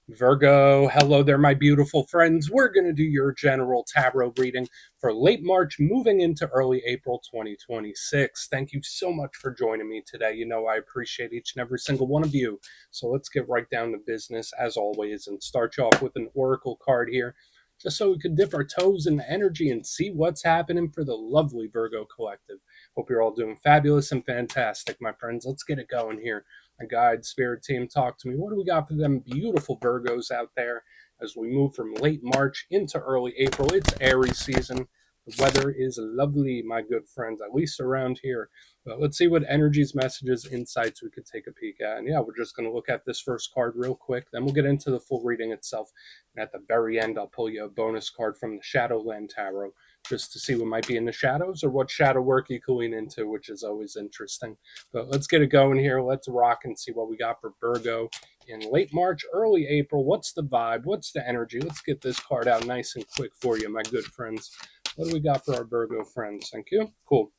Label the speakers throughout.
Speaker 1: Virgo, hello there, my beautiful friends. We're going to do your general tarot reading for late March, moving into early April 2026. Thank you so much for joining me today. You know, I appreciate each and every single one of you. So let's get right down to business, as always, and start you off with an oracle card here, just so we could dip our toes in the energy and see what's happening for the lovely Virgo collective. Hope you're all doing fabulous and fantastic, my friends. Let's get it going here. My guide spirit team, talk to me. What do we got for them beautiful Virgos out there as we move from late March into early April? It's Aries season. The weather is lovely, my good friends, at least around here. But let's see what energies, messages, insights we could take a peek at. And yeah, we're just going to look at this first card real quick. Then we'll get into the full reading itself. And at the very end, I'll pull you a bonus card from the Shadowland Tarot just to see what might be in the shadows or what shadow work you can lean into, which is always interesting. But let's get it going here. Let's rock and see what we got for Virgo in late March, early April. What's the vibe? What's the energy? Let's get this card out nice and quick for you, my good friends. What do we got for our Virgo friends? Thank you. Cool.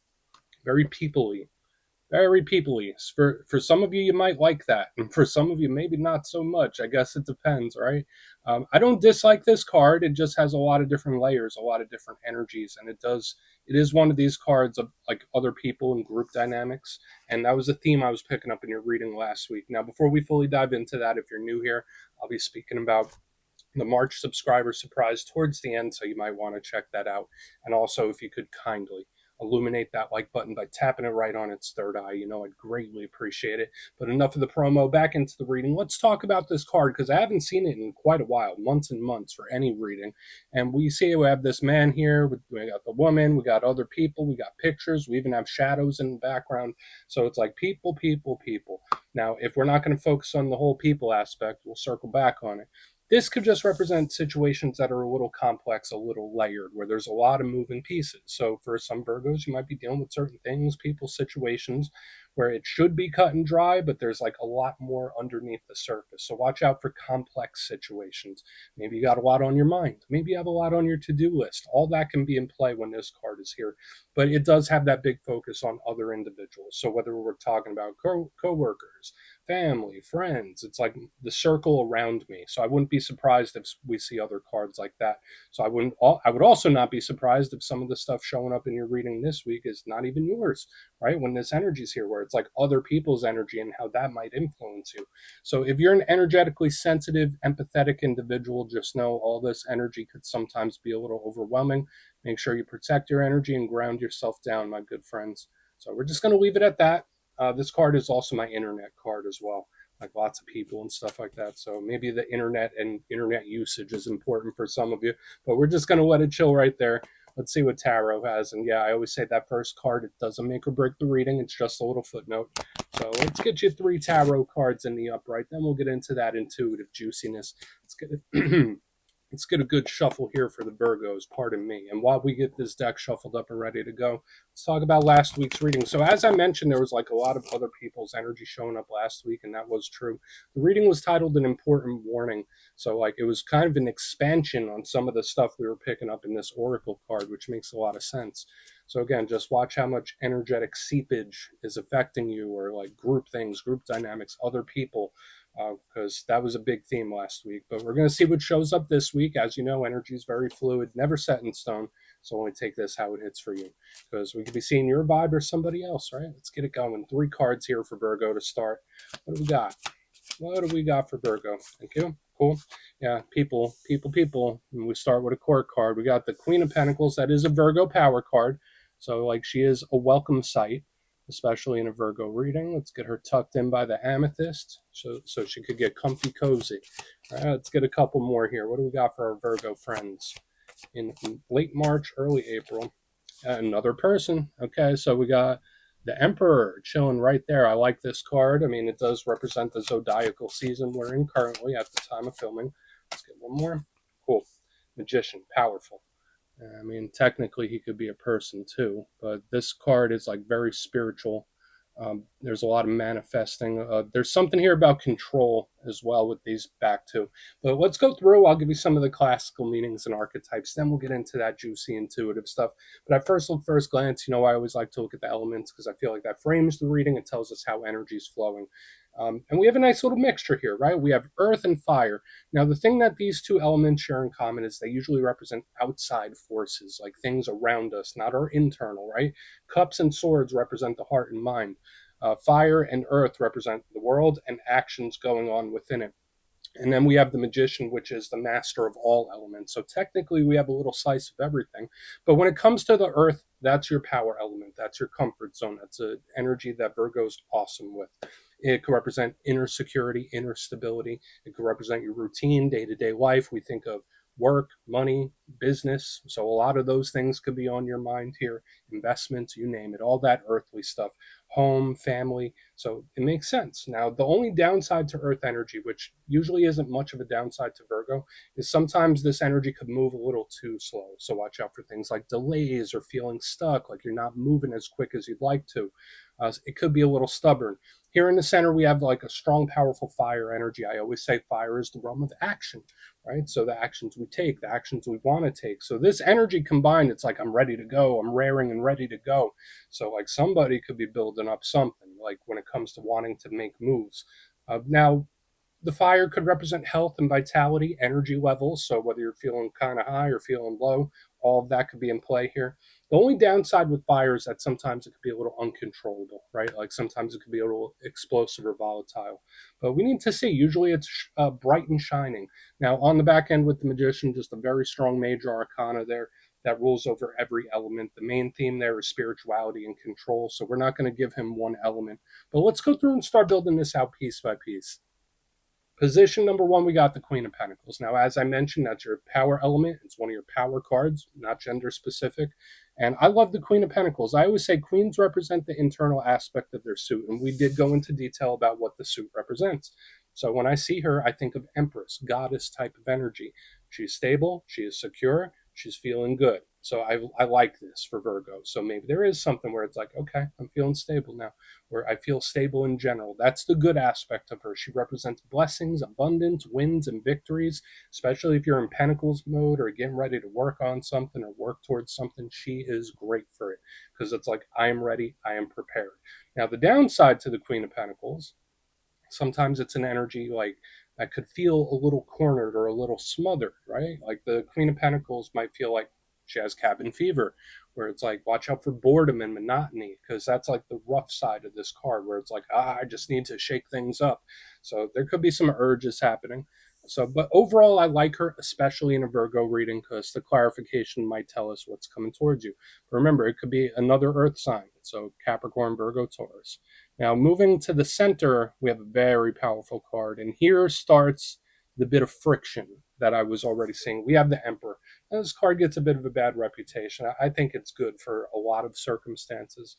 Speaker 1: Very peoply. Very peoply. For some of you, you might like that, and for some of you, maybe not so much. I guess it depends, right? I don't dislike this card. It just has a lot of different layers, a lot of different energies, and it is one of these cards of like other people and group dynamics, and that was a theme I was picking up in your reading last week. Now, before we fully dive into that, if you're new here, I'll be speaking about the March subscriber surprise towards the end, so you might want to check that out. And also, if you could kindly illuminate that like button by tapping it right on its third eye, you know, I'd greatly appreciate it. But enough of the promo, back into the reading. Let's talk about this card because I haven't seen it in quite a while, months and months for any reading. And we see we have this man here, we got the woman, we got other people, we got pictures, we even have shadows in the background. So it's like people, people, people. Now, if we're not going to focus on the whole people aspect, we'll circle back on it. This could just represent situations that are a little complex, a little layered, where there's a lot of moving pieces. So for some Virgos, you might be dealing with certain things, people, situations where it should be cut and dry, but there's like a lot more underneath the surface. So watch out for complex situations. Maybe you got a lot on your mind. Maybe you have a lot on your to-do list. All that can be in play when this card is here. But it does have that big focus on other individuals. So whether we're talking about co-workers, family, friends. It's like the circle around me. So I wouldn't be surprised if we see other cards like that. So I would also not be surprised if some of the stuff showing up in your reading this week is not even yours, right? When this energy is here, where it's like other people's energy and how that might influence you. So if you're an energetically sensitive, empathetic individual, just know all this energy could sometimes be a little overwhelming. Make sure you protect your energy and ground yourself down, my good friends. So we're just going to leave it at that. This card is also my internet card as well, like lots of people and stuff like that. So maybe the internet and internet usage is important for some of you, but we're just going to let it chill right there. Let's see what tarot has. And yeah, I always say that first card, it doesn't make or break the reading. It's just a little footnote. So let's get you 3 tarot cards in the upright. Then we'll get into that intuitive juiciness. Let's get it. Let's get a good shuffle here for the Virgos, pardon me. And while we get this deck shuffled up and ready to go, let's talk about last week's reading. So as I mentioned, there was like a lot of other people's energy showing up last week, and that was true. The reading was titled An Important Warning. So like it was kind of an expansion on some of the stuff we were picking up in this Oracle card, which makes a lot of sense. So again, just watch how much energetic seepage is affecting you, or like group things, group dynamics, other people, because that was a big theme last week. But we're going to see what shows up this week. As you know, energy is very fluid, never set in stone. So only take this how it hits for you, because we could be seeing your vibe or somebody else, right? Let's get it going. 3 cards here for Virgo to start. What do we got? What do we got for Virgo? Thank you. Cool. Yeah, people, people, people. And we start with a court card. We got the Queen of Pentacles. That is a Virgo power card. So like she is a welcome sight, especially in a Virgo reading. Let's get her tucked in by the amethyst so she could get comfy cozy. All right, let's get a couple more here. What do we got for our Virgo friends in late March, early April? Another person. Okay, so we got the Emperor chilling right there. I like this card. I mean, it does represent the zodiacal season we're in currently at the time of filming. Let's get one more. Cool. Magician, powerful. I mean, technically he could be a person too, but this card is like very spiritual. There's a lot of manifesting. There's something here about control as well with these back too. But let's go through. I'll give you some of the classical meanings and archetypes. Then we'll get into that juicy intuitive stuff. But at first glance, you know, I always like to look at the elements because I feel like that frames the reading. It tells us how energy is flowing. And we have a nice little mixture here, right? We have earth and fire. Now, the thing that these two elements share in common is they usually represent outside forces, like things around us, not our internal, right? Cups and swords represent the heart and mind. Fire and earth represent the world and actions going on within it. And then we have the magician, which is the master of all elements. So technically, we have a little slice of everything. But when it comes to the earth, that's your power element. That's your comfort zone. That's an energy that Virgo's awesome with. It could represent inner security, inner stability. It could represent your routine, day to day life. We think of work, money, business. So a lot of those things could be on your mind here. Investments, you name it, all that earthly stuff. Home, family. So it makes sense. Now, the only downside to earth energy, which usually isn't much of a downside to Virgo, is sometimes this energy could move a little too slow. So watch out for things like delays or feeling stuck, like you're not moving as quick as you'd like to. It could be a little stubborn. Here in the center, we have like a strong, powerful fire energy. I always say fire is the realm of action, right? So the actions we take, the actions we want to take. So this energy combined, it's like I'm ready to go. I'm raring and ready to go. So like somebody could be building up something, like when it comes to wanting to make moves. Now, the fire could represent health and vitality, energy levels. So whether you're feeling kind of high or feeling low, all of that could be in play here. The only downside with fire is that sometimes it could be a little uncontrollable, right? Like sometimes it could be a little explosive or volatile. But we need to see. Usually it's bright and shining. Now, on the back end with the magician, just a very strong major arcana there that rules over every element. The main theme there is spirituality and control. So we're not going to give him one element. But let's go through and start building this out piece by piece. Position number one, we got the Queen of Pentacles. Now, as I mentioned, that's your power element. It's one of your power cards, not gender specific. And I love the Queen of Pentacles. I always say queens represent the internal aspect of their suit. And we did go into detail about what the suit represents. So when I see her, I think of Empress, goddess type of energy. She's stable, she is secure, she's feeling good. So I like this for Virgo. So maybe there is something where it's like, okay, I'm feeling stable now, where I feel stable in general. That's the good aspect of her. She represents blessings, abundance, wins, and victories, especially if you're in Pentacles mode or getting ready to work on something or work towards something. She is great for it because it's like, I am ready, I am prepared. Now, the downside to the Queen of Pentacles, sometimes it's an energy like that could feel a little cornered or a little smothered, right? Like the Queen of Pentacles might feel like she has cabin fever, where it's like, watch out for boredom and monotony, because that's like the rough side of this card, where it's like, I just need to shake things up. So there could be some urges happening. So, but overall, I like her, especially in a Virgo reading, because the clarification might tell us what's coming towards you. But remember, it could be another Earth sign. So Capricorn, Virgo, Taurus. Now, moving to the center, we have a very powerful card. And here starts the bit of friction that I was already seeing. We have the Emperor. Now, this card gets a bit of a bad reputation. I think it's good for a lot of circumstances.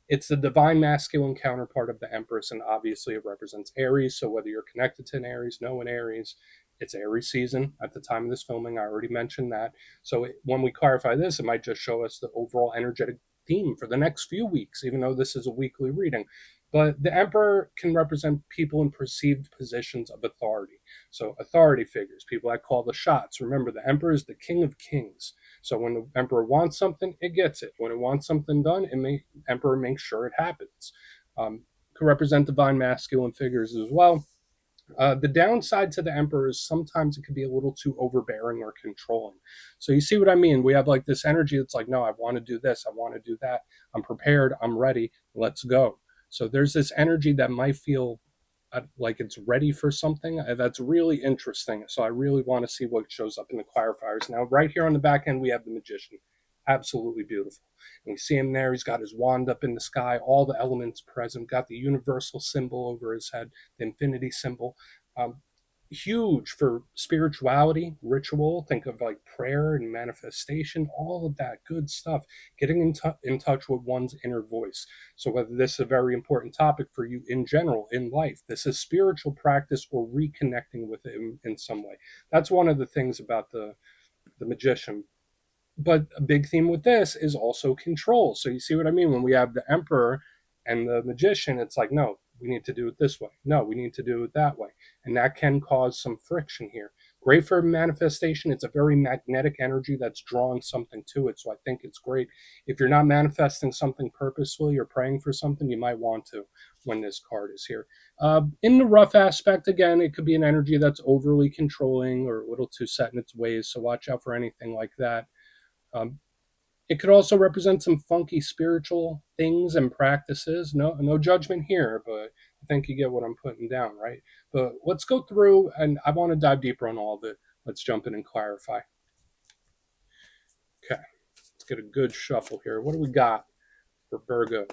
Speaker 1: It's the divine masculine counterpart of the Empress, and obviously it represents Aries. So whether you're connected to an Aries, know an Aries, it's Aries season at the time of this filming. I already mentioned that. So when we clarify this, it might just show us the overall energetic theme for the next few weeks, even though this is a weekly reading. But the Emperor can represent people in perceived positions of authority. So authority figures, people that call the shots. Remember, the Emperor is the king of kings. So when the Emperor wants something, it gets it. When it wants something done, Emperor makes sure it happens. Could represent divine masculine figures as well. The downside to the Emperor is sometimes it could be a little too overbearing or controlling. So you see what I mean? We have like this energy that's like, no, I want to do this, I want to do that, I'm prepared, I'm ready, let's go. So there's this energy that might feel like it's ready for something. That's really interesting. So I really want to see what shows up in the clarifiers. Now, right here on the back end, we have the Magician. Absolutely beautiful. And we see him there. He's got his wand up in the sky, all the elements present, got the universal symbol over his head, the infinity symbol. Huge for spirituality, ritual. Think of like prayer and manifestation, all of that good stuff. Getting in touch with one's inner voice. So whether this is a very important topic for you in general, in life, this is spiritual practice or reconnecting with it in some way. That's one of the things about the Magician. But a big theme with this is also control. So you see what I mean? When we have the Emperor and the Magician, it's like, no, we need to do it this way. No, we need to do it that way. And that can cause some friction here. great for manifestation. It's a very magnetic energy that's drawing something to it. So I think it's great. If you're not manifesting something purposefully or praying for something, you might want to when this card is here. In the rough aspect, again, it could be an energy that's overly controlling or a little too set in its ways. So watch out for anything like that. Um, it could also represent some funky spiritual things and practices. No judgment here, but I think you get what I'm putting down, right? But let's go through, and I want to dive deeper on all of it. Let's jump in and clarify. Okay, let's get a good shuffle here. What do we got for Virgo?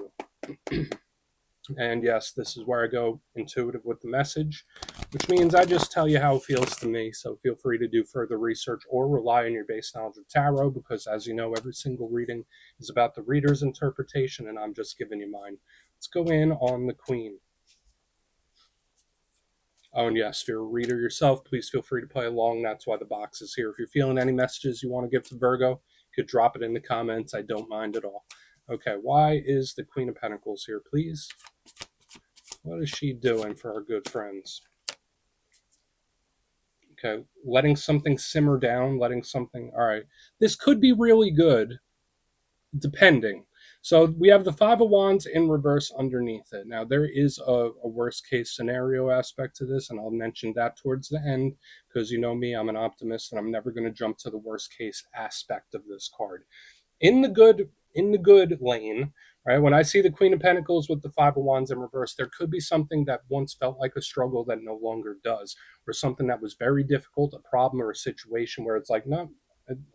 Speaker 1: And yes, this is where I go intuitive with the message, which means I just tell you how it feels to me. So feel free to do further research or rely on your base knowledge of tarot, because as you know, every single reading is about the reader's interpretation, and I'm just giving you mine. Let's go in on the Queen. Oh, and yes, if you're a reader yourself, please feel free to play along. That's why the box is here. If you're feeling any messages you want to give to Virgo, you could drop it in the comments. I don't mind at all. Okay, why is the Queen of Pentacles here, please? What is she doing for our good friends? Okay, letting something simmer down, letting something... All right, this could be really good, depending. So we have the Five of Wands in reverse underneath it. Now, there is a worst case scenario aspect to this, and I'll mention that towards the end, because you know me, I'm an optimist, and I'm never going to jump to the worst case aspect of this card. In the good lane, right? When I see the Queen of Pentacles with the Five of Wands in reverse, there could be something that once felt like a struggle that no longer does, or something that was very difficult, a problem or a situation where it's like, no,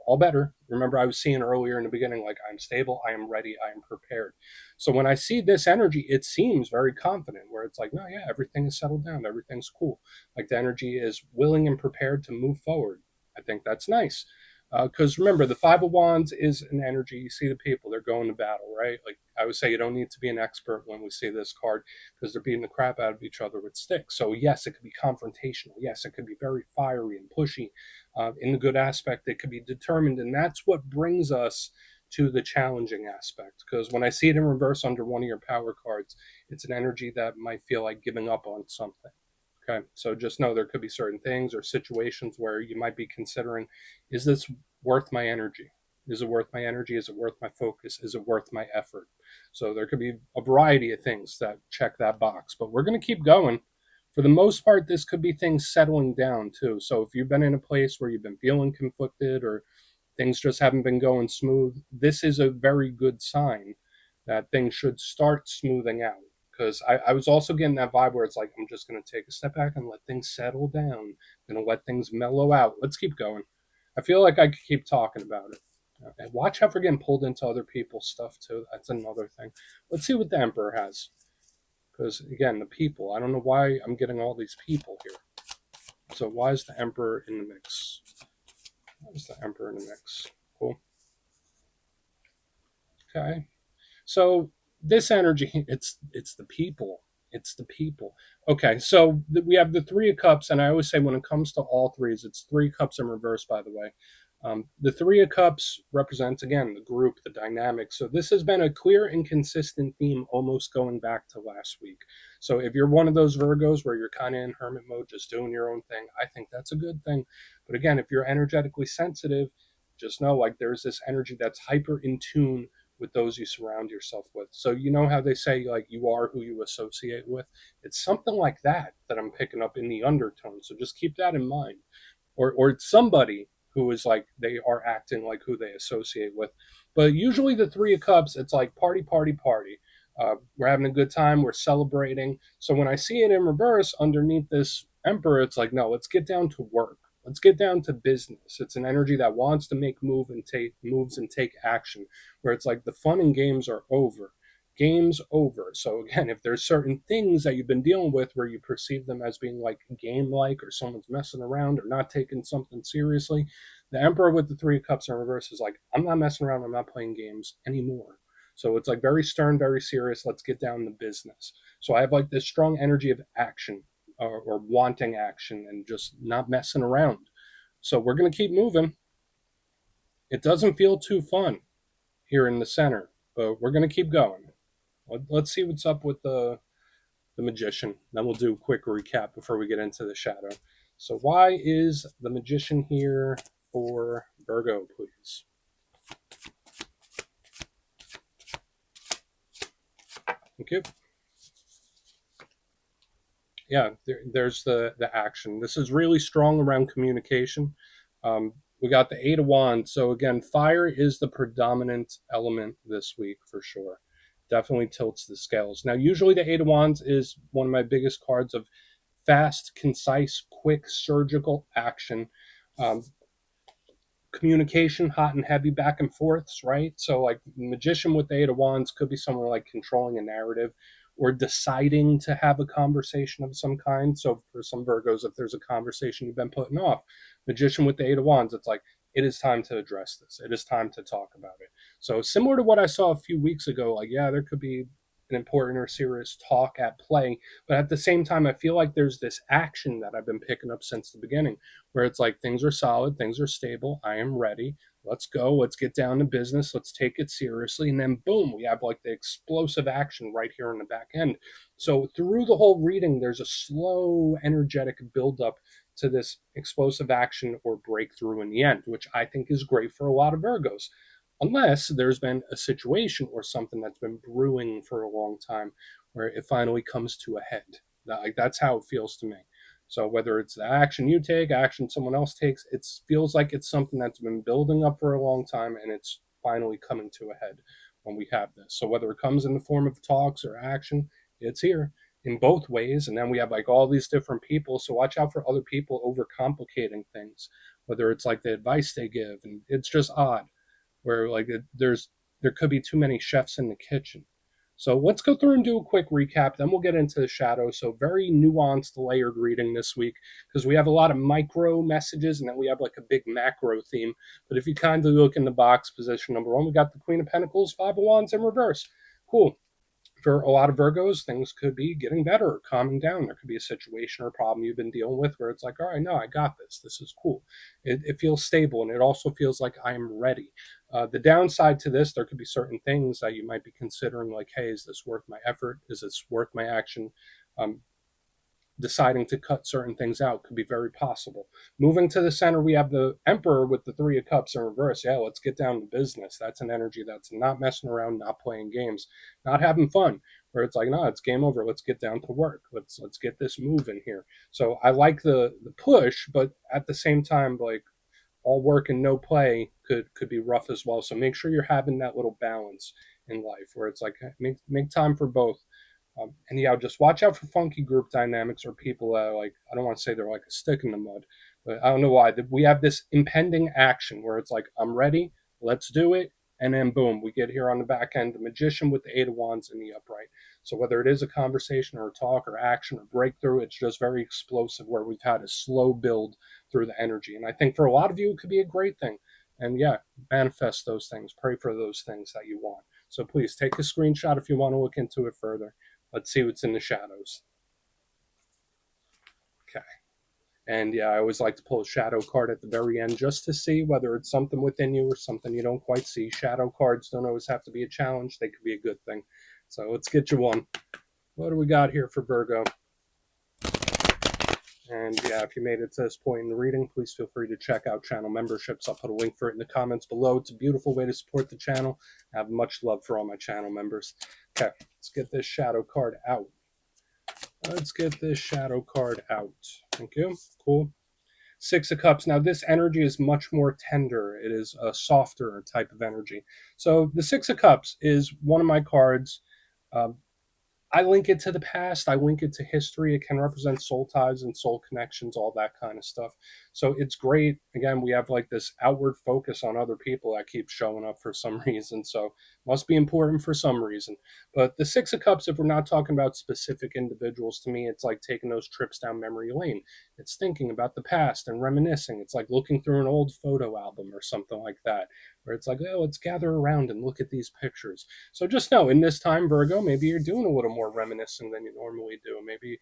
Speaker 1: all better. Remember, I was seeing earlier in the beginning, like, I'm stable, I am ready, I am prepared. So when I see this energy, it seems very confident, where it's like, no, yeah, everything is settled down, everything's cool. Like, the energy is willing and prepared to move forward. I think that's nice. Because remember, the Five of Wands is an energy. You see the people, they're going to battle, right? Like I would say, you don't need to be an expert when we see this card, because they're beating the crap out of each other with sticks. So yes, it could be confrontational. Yes, it could be very fiery and pushy. In the good aspect, it could be determined. And that's what brings us to the challenging aspect. Because when I see it in reverse under one of your power cards, it's an energy that might feel like giving up on something. Okay, so just know there could be certain things or situations where you might be considering, is this worth my energy? Is it worth my energy? Is it worth my focus? Is it worth my effort? So there could be a variety of things that check that box, but we're going to keep going. For the most part, this could be things settling down too. So if you've been in a place where you've been feeling conflicted or things just haven't been going smooth, this is a very good sign that things should start smoothing out. Because I was also getting that vibe where it's like, I'm just going to take a step back and let things settle down. I'm going to let things mellow out. Let's keep going. I feel like I could keep talking about it. Okay. Watch out for getting pulled into other people's stuff too. That's another thing. Let's see what the Emperor has. Because again, the people. I don't know why I'm getting all these people here. So why is the Emperor in the mix? Why is the Emperor in the mix? Cool. Okay. So this energy, it's the people. It's the people. Okay, so we have the Three of Cups, and I always say when it comes to all threes, it's Three Cups in reverse, by the way. The Three of Cups represents, again, the group, the dynamic. So this has been a clear and consistent theme almost going back to last week. So if you're one of those Virgos where you're kind of in hermit mode, just doing your own thing, I think that's a good thing. But again, if you're energetically sensitive, just know like there's this energy that's hyper in tune with those you surround yourself with. So you know how they say like you are who you associate with? It's something like that I'm picking up in the undertone. So just keep that in mind. Or it's somebody who is like they are acting like who they associate with. But usually the Three of Cups, it's like party, party, party. We're having a good time. We're celebrating. So when I see it in reverse underneath this Emperor, it's like, no, let's get down to work. Let's get down to business. It's an energy that wants to make moves and take action, where it's like the fun and games are over. Game's over. So again, if there's certain things that you've been dealing with where you perceive them as being like game-like or someone's messing around or not taking something seriously, the Emperor with the Three of Cups in reverse is like, I'm not messing around. I'm not playing games anymore. So it's like very stern, very serious. Let's get down to business. So I have like this strong energy of action or wanting action and just not messing around. So we're going to keep moving. It doesn't feel too fun here in the center, but we're going to keep going. Let's see what's up with the Magician. Then we'll do a quick recap before we get into the shadow. So why is the Magician here for Virgo, please? Thank you. Yeah, there's the action. This is really strong around communication. We got the Eight of Wands. So again, fire is the predominant element this week for sure. Definitely tilts the scales. Now, usually the Eight of Wands is one of my biggest cards of fast, concise, quick, surgical action. Um, Communication, hot and heavy back and forths, right? So like magician with the Eight of Wands could be someone like controlling a narrative or deciding to have a conversation of some kind. So for some Virgos, if there's a conversation you've been putting off, magician with the Eight of Wands, it's like it is time to address this. It is time to talk about it. So similar to what I saw a few weeks ago, like yeah, there could be an important or serious talk at play, but at the same time, I feel like there's this action that I've been picking up since the beginning where it's like things are solid, things are stable, I am ready. Let's go. Let's get down to business. Let's take it seriously. And then, boom, we have like the explosive action right here in the back end. So, through the whole reading, there's a slow, energetic buildup to this explosive action or breakthrough in the end, which I think is great for a lot of Virgos. Unless there's been a situation or something that's been brewing for a long time where it finally comes to a head. That's how it feels to me. So whether it's the action you take, action someone else takes, it feels like it's something that's been building up for a long time and it's finally coming to a head when we have this. So whether it comes in the form of talks or action, it's here in both ways. And then we have like all these different people. So watch out for other people overcomplicating things, whether it's like the advice they give. And it's just odd where like there could be too many chefs in the kitchen. So let's go through and do a quick recap. Then we'll get into the shadow. So very nuanced, layered reading this week because we have a lot of micro messages and then we have like a big macro theme. But if you kind of look in the box, position number one, we got the Queen of Pentacles, Five of Wands in reverse. Cool. For a lot of Virgos, things could be getting better, calming down. There could be a situation or problem you've been dealing with where it's like, all right, no, I got this. This is cool. It feels stable and it also feels like I'm ready. The downside to this, there could be certain things that you might be considering, like, hey, is this worth my effort? Is this worth my action? Um, Deciding to cut certain things out could be very possible. Moving to the center, we have the Emperor with the Three of Cups in reverse. Yeah, let's get down to business. That's an energy that's not messing around, not playing games, not having fun. Where it's like, no, it's game over. Let's get down to work. Let's get this moving here. So I like the push, but at the same time, like all work and no play could be rough as well. So make sure you're having that little balance in life where it's like make time for both. And yeah, just watch out for funky group dynamics or people that like, I don't want to say they're like a stick in the mud, but I don't know why. We have this impending action where it's like, I'm ready, let's do it. And then boom, we get here on the back end, the magician with the Eight of Wands in the upright. So whether it is a conversation or a talk or action or breakthrough, it's just very explosive where we've had a slow build through the energy. And I think for a lot of you, it could be a great thing. And yeah, manifest those things, pray for those things that you want. So please take a screenshot if you want to look into it further. Let's see what's in the shadows. Okay. And yeah, I always like to pull a shadow card at the very end just to see whether it's something within you or something you don't quite see. Shadow cards don't always have to be a challenge, they could be a good thing. So let's get you one. What do we got here for Virgo? And yeah, if you made it to this point in the reading, please feel free to check out channel memberships. I'll put a link for it in the comments below. It's a beautiful way to support the channel. I have much love for all my channel members. Okay, let's get this shadow card out. Let's get this shadow card out. Thank you. Cool. Six of Cups. Now, this energy is much more tender. It is a softer type of energy. So the Six of Cups is one of my cards. I link it to the past. I link it to history. It can represent soul ties and soul connections, all that kind of stuff. So it's great. Again, we have like this outward focus on other people that keeps showing up for some reason. So must be important for some reason. But the Six of Cups, if we're not talking about specific individuals, to me, it's like taking those trips down memory lane. It's thinking about the past and reminiscing. It's like looking through an old photo album or something like that, where it's like, oh, let's gather around and look at these pictures. So just know in this time, Virgo, maybe you're doing a little more reminiscing than you normally do. Maybe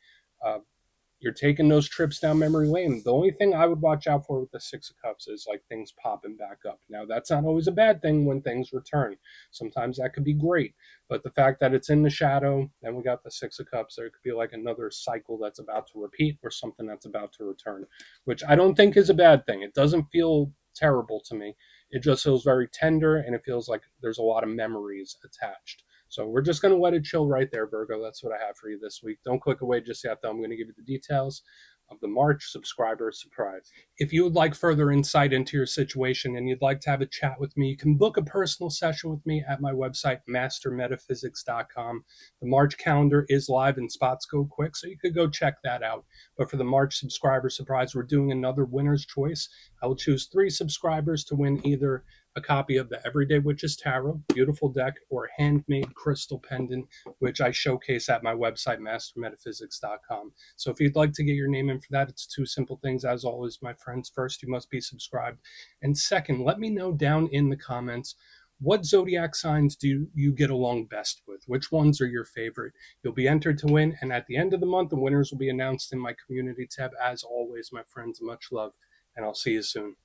Speaker 1: you're taking those trips down memory lane. The only thing I would watch out for with the Six of Cups is like things popping back up. Now, that's not always a bad thing when things return. Sometimes that could be great. But the fact that it's in the shadow, then we got the Six of Cups, there could be like another cycle that's about to repeat or something that's about to return, which I don't think is a bad thing. It doesn't feel terrible to me. It just feels very tender and it feels like there's a lot of memories attached. So we're just going to let it chill right there, Virgo. That's what I have for you this week. Don't click away just yet, though. I'm going to give you the details of the March subscriber surprise. If you would like further insight into your situation and you'd like to have a chat with me, you can book a personal session with me at my website, mastermetaphysics.com. The March calendar is live and spots go quick, so you could go check that out. But for the March subscriber surprise, we're doing another winner's choice. I will choose 3 subscribers to win either a copy of the Everyday Witches Tarot, beautiful deck, or handmade crystal pendant, which I showcase at my website, mastermetaphysics.com. So if you'd like to get your name in for that, it's 2 simple things. As always, my friends, first, you must be subscribed. And second, let me know down in the comments, what zodiac signs do you get along best with? Which ones are your favorite? You'll be entered to win, and at the end of the month, the winners will be announced in my community tab. As always, my friends, much love, and I'll see you soon.